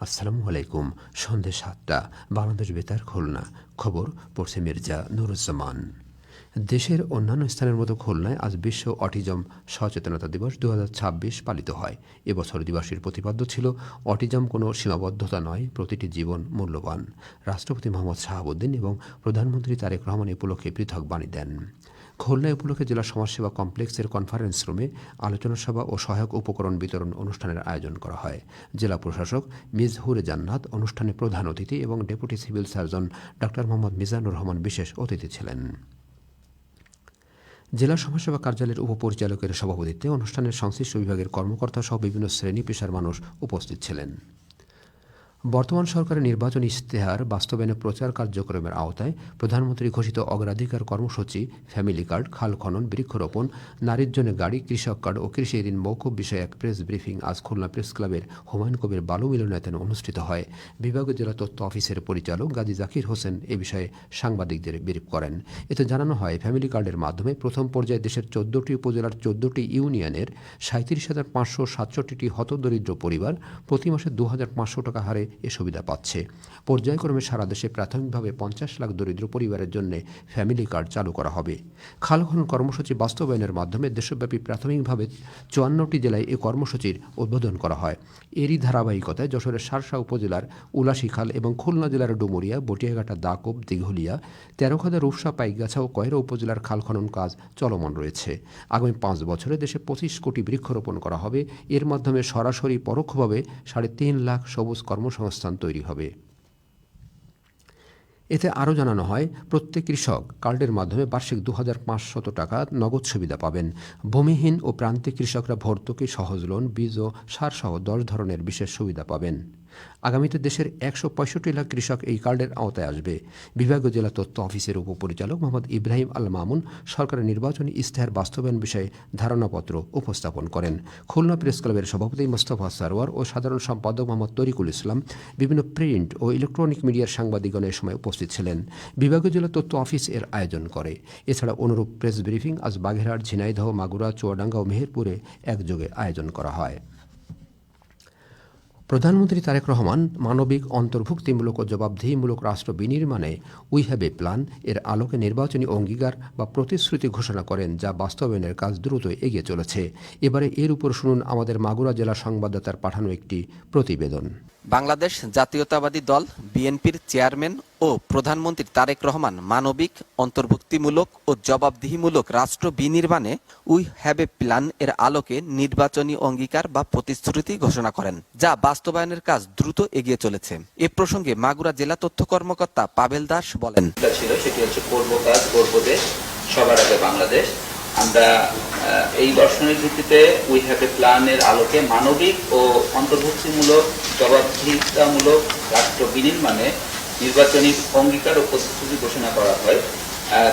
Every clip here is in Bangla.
আসসালামু আলাইকুম। সন্ধ্যে ৭টা, বাংলাদেশ বেতার খুলনা। খবর পড়ছে মির্জা নুরুজ্জামান। দেশের অন্যান্য স্থানের মতো খুলনায় আজ বিশ্ব অটিজম সচেতনতা দিবস ২০২৬ পালিত হয়। এবছর দিবসের প্রতিপাদ্য ছিল অটিজম কোনো সীমাবদ্ধতা নয়, প্রতিটি জীবন মূল্যবান। রাষ্ট্রপতি মোহাম্মদ শাহাবুদ্দিন এবং প্রধানমন্ত্রী তারেক রহমান এ উপলক্ষে পৃথক বাণী দেন। খুলনা উপলক্ষে জেলা সমাজসেবা কমপ্লেক্সের কনফারেন্স রুমে আলোচনা সভা ও সহায়ক উপকরণ বিতরণ অনুষ্ঠানের আয়োজন করা হয়। জেলা প্রশাসক মিজহুরে জান্নাত অনুষ্ঠানে প্রধান অতিথি এবং deputy civil surgeon doctor Mohammad Mizanur Rahman বিশেষ অতিথি ছিলেন। জেলা সমাজসেবা কার্যালয়ের উপপরিচালকের সভাপতিত্বে অনুষ্ঠানের সংশ্লিষ্ট বিভাগের কর্মকর্তা সহ বিভিন্ন শ্রেণী পেশার মানুষ উপস্থিত ছিলেন। বর্তমান সরকারের নির্বাচনী ইশতেহার বাস্তবায়নে প্রচার কার্যক্রমের আওতায় প্রধানমন্ত্রী ঘোষিত অগ্রাধিকার কর্মসূচি ফ্যামিলি কার্ড, খাল খনন, বৃক্ষরোপণ, নারীর জন্য গাড়ি, কৃষক কার্ড ও কৃষি ঋণ মওকুফ বিষয়ে এক প্রেস ব্রিফিং আজ খুলনা প্রেস ক্লাবের হুমায়ুন কবির বালু মিলনায়তনে অনুষ্ঠিত হয়। বিভাগীয় জেলা তথ্য অফিসের পরিচালক গাজী জাকির হোসেন এ বিষয়ে সাংবাদিকদের ব্রিফ করেন। এতে জানানো হয়, ফ্যামিলি কার্ডের মাধ্যমে প্রথম পর্যায়ে দেশের ১৪টি উপজেলার ১৪টি ইউনিয়নের ৩৭,৫৬৭টি হতদরিদ্র পরিবার প্রতি মাসে ২,৫০০ টাকা হারে এ সুবিধা পাচ্ছে। পর্যায়ক্রমে সারা দেশে প্রাথমিকভাবে ৫০ লাখ দরিদ্র পরিবারের জন্য ফ্যামিলি কার্ড চালু করা হবে। খাল খনন কর্মসূচি বাস্তবায়নের মাধ্যমে দেশব্যাপী প্রাথমিকভাবে ৫৪টি জেলায় এ কর্মসূচির উদ্বোধন করা হয়। এরই ধারাবাহিকতায় যশোরের শার্শা উপজেলার উলাশী খাল এবং খুলনা জেলার ডুমুরিয়া, বটিয়াঘাটা, দাকব, দিঘলিয়া, তেরোখাদা, রূপসা, পাইকগাছা ও কয়রা উপজেলার খাল খনন কাজ চলমান রয়েছে। আগামী ৫ বছরে দেশে ২৫ কোটি বৃক্ষরোপণ করা হবে। এর মাধ্যমে সরাসরি পরোক্ষভাবে ৩.৫ লাখ সবুজ কর্মসংস্থান তৈরি হবে। এতে আরও জানানো হয়, প্রত্যেক কৃষক কার্ডের মাধ্যমে বার্ষিক ২,৫০০ টাকা নগদ সুবিধা পাবেন। ভূমিহীন ও প্রান্তিক কৃষকরা ভর্তুকি, সহজ লোন, বীজ ও সারসহ ১০ ধরনের বিশেষ সুবিধা পাবেন। আগামীতে দেশের ১৬৫ লাখ কৃষক এই কার্ডের আওতায় আসবে। বিভাগীয় জেলা তথ্য অফিসের উপপরিচালক মোহাম্মদ ইব্রাহিম আল মামুন সরকারের নির্বাচনী ইশতেহার বাস্তবায়ন বিষয়ে ধারণাপত্র উপস্থাপন করেন। খুলনা প্রেস ক্লাবের সভাপতি মোস্তফা সারোয়ার ও সাধারণ সম্পাদক মোহাম্মদ তরিকুল ইসলাম, বিভিন্ন প্রিন্ট ও ইলেকট্রনিক মিডিয়ার সাংবাদিকগণ এ সময় উপস্থিত ছিলেন। বিভাগীয় জেলা তথ্য অফিস এর আয়োজন করে। এছাড়া অনুরূপ প্রেস ব্রিফিং আজ বাগেরহাট, ঝিনাইদহ, মাগুরা, চুয়াডাঙ্গা ও মেহেরপুরে একযোগে আয়োজন করা হয়। প্রধানমন্ত্রী তারেক রহমান মানবিক, অন্তর্ভুক্তিমূলক ও জবাবদিহিমূলক রাষ্ট্র বিনির্মাণে উই হ্যাভ এ প্ল্যান এর আলোকে নির্বাচনী অঙ্গীকার বা প্রতিশ্রুতি ঘোষণা করেন, যা বাস্তবায়নের কাজ দ্রুত এগিয়ে চলেছে। এবারে এর উপর শুনুন আমাদের মাগুরা জেলা সংবাদদাতার পাঠানো একটি প্রতিবেদন। বাংলাদেশ জাতীয়তাবাদী দল বিএনপির চেয়ারম্যান ও প্রধানমন্ত্রী তারেক রহমান মানবিক, অন্তর্ভুক্তিমূলক ও জবাবদিহিমূলক রাষ্ট্র বিনির্মাণে উই হ্যাভ এ প্ল্যান এর আলোকে নির্বাচনী অঙ্গীকার বা প্রতিশ্রুতি ঘোষণা করেন, যা বাস্তবায়নের কাজ দ্রুত এগিয়ে চলেছে। এ প্রসঙ্গে মাগুরা জেলা তথ্য কর্মকর্তা পাবেল দাস বলেন, সেটি হচ্ছে করব কাজ, করব দেশ, সবার আগে বাংলাদেশ। আমরা এই দর্শনের ভিত্তিতে উই হ্যাভ এ প্ল্যানের আলোকে মানবিক ও অন্তর্ভুক্তিমূলক, জবাবদিহিতামূলক রাষ্ট্র বিনির্মাণে নির্বাচনী অঙ্গীকার ও প্রতিশ্রুতি ঘোষণা করা হয়।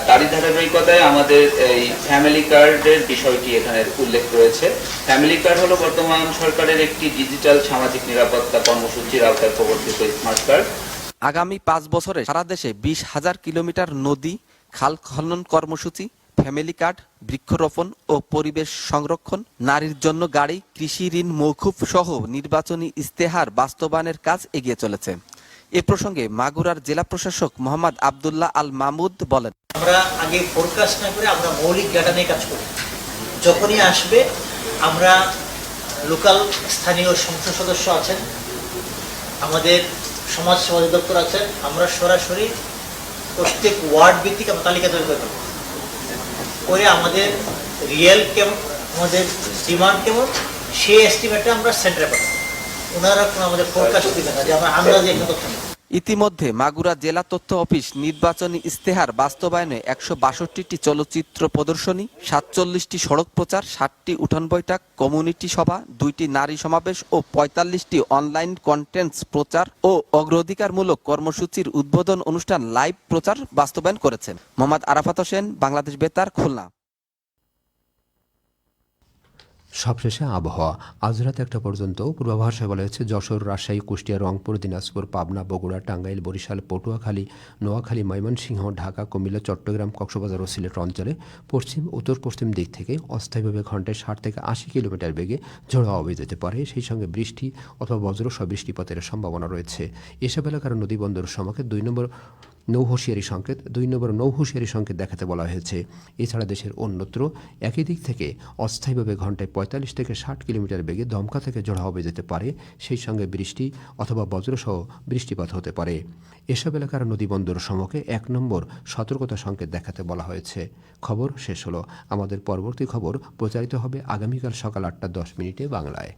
তারই ধারাবাহিকতায় আমাদের এই ফ্যামিলি কার্ডের বিষয়টি এখানে উল্লেখ রয়েছে। ফ্যামিলি কার্ড হলো বর্তমান সরকারের একটি ডিজিটাল সামাজিক নিরাপত্তা কর্মসূচির আওতায় প্রবর্তিত স্মার্ট কার্ড। আগামী ৫ বছরে সারা দেশে ২০,০০০ কিলোমিটার নদী খাল খনন কর্মসূচি, ফ্যামিলি কার্ড, বৃক্ষরোপণ ও পরিবেশ সংরক্ষণ, নারীর জন্য গাড়ি, কৃষি ঋণ মওকুফ সহ নির্বাচনী ইশতেহার বাস্তবায়নের কাজ এগিয়ে চলেছে। এ প্রসঙ্গে মাগুরার জেলা প্রশাসক মোহাম্মদ আবদুল্লাহ আল মাহমুদ বলেন, আমরা আগে ফোরকাস্ট না করে আমরা মৌলিক ডাটা নিয়ে কাজ করি। যখনই আসবে আমরা লোকাল স্থানীয় সংসদ সদস্য আছেন, আমাদের সমাজ সেবা অধিদপ্তর আছেন, আমরা সরাসরি প্রত্যেক ওয়ার্ড ভিত্তিক আমরা তালিকা তৈরি করে দেবো, করে আমাদের রিয়েল কেমন, আমাদের ডিমান্ড কেমন, সেই এস্টিমেটটা আমরা সেন্টারে পাঠাবো। ওনারা কোনো আমাদের ফোরকাস্ট দিবে না যে আমরা আন্দাজে একটা তথ্য নেব। ইতিমধ্যে মাগুরা জেলা তথ্য অফিস নির্বাচনী ইশতেহার বাস্তবায়নে ১৬২টি চলচ্চিত্র প্রদর্শনী, ৪৭টি সড়ক প্রচার, ৬০টি উঠান বৈঠক, কমিউনিটি সভা, ২টি নারী সমাবেশ ও ৪৫টি অনলাইন কন্টেন্টস প্রচার ও অগ্রাধিকারমূলক কর্মসূচির উদ্বোধন অনুষ্ঠান লাইভ প্রচার বাস্তবায়ন করেছে। মোহাম্মদ আরাফাত হোসেন, বাংলাদেশ বেতার, খুলনা। সবশেষে আবহাওয়া। আজ রাত 1টা পর্যন্ত পূর্বাভাসে বলা হয়েছে যশোর, রাজশাহী, কুষ্টিয়া, রংপুর, দিনাজপুর, পাবনা, বগুড়া, টাঙ্গাইল, বরিশাল, পটুয়াখালী, নোয়াখালী, ময়মনসিংহ, ঢাকা, কুমিল্লা, চট্টগ্রাম, কক্সবাজার ও সিলেট অঞ্চলে পশ্চিম উত্তর পশ্চিম দিক থেকে অস্থায়ীভাবে ঘন্টায় 60 থেকে 80 কিলোমিটার বেগে ঝোড়ো হাওয়া বয়ে যেতে পারে। সেই সঙ্গে বৃষ্টি অথবা বজ্রসহ বৃষ্টিপাতের সম্ভাবনা রয়েছে। এসব এলাকার নদীবন্দর সমাকে 2 নম্বর নৌ হুঁশিয়ারি সংকেত দেখাতে বলা হয়েছে। এছাড়া দেশের অন্যত্র একই দিক থেকে অস্থায়ীভাবে ঘন্টায় 45 থেকে 60 কিলোমিটার বেগে দমকা থেকে ঝোড়ো হাওয়া বয়ে যেতে পারে। সেই সঙ্গে বৃষ্টি অথবা বজ্রসহ বৃষ্টিপাত হতে পারে। এসব এলাকার নদীবন্দর সমূহকে 1 নম্বর সতর্কতা সংকেত দেখাতে বলা হয়েছে। খবর শেষ হলো। আমাদের পরবর্তী খবর প্রচারিত হবে আগামীকাল সকাল 8টা 10 মিনিটে বাংলায়।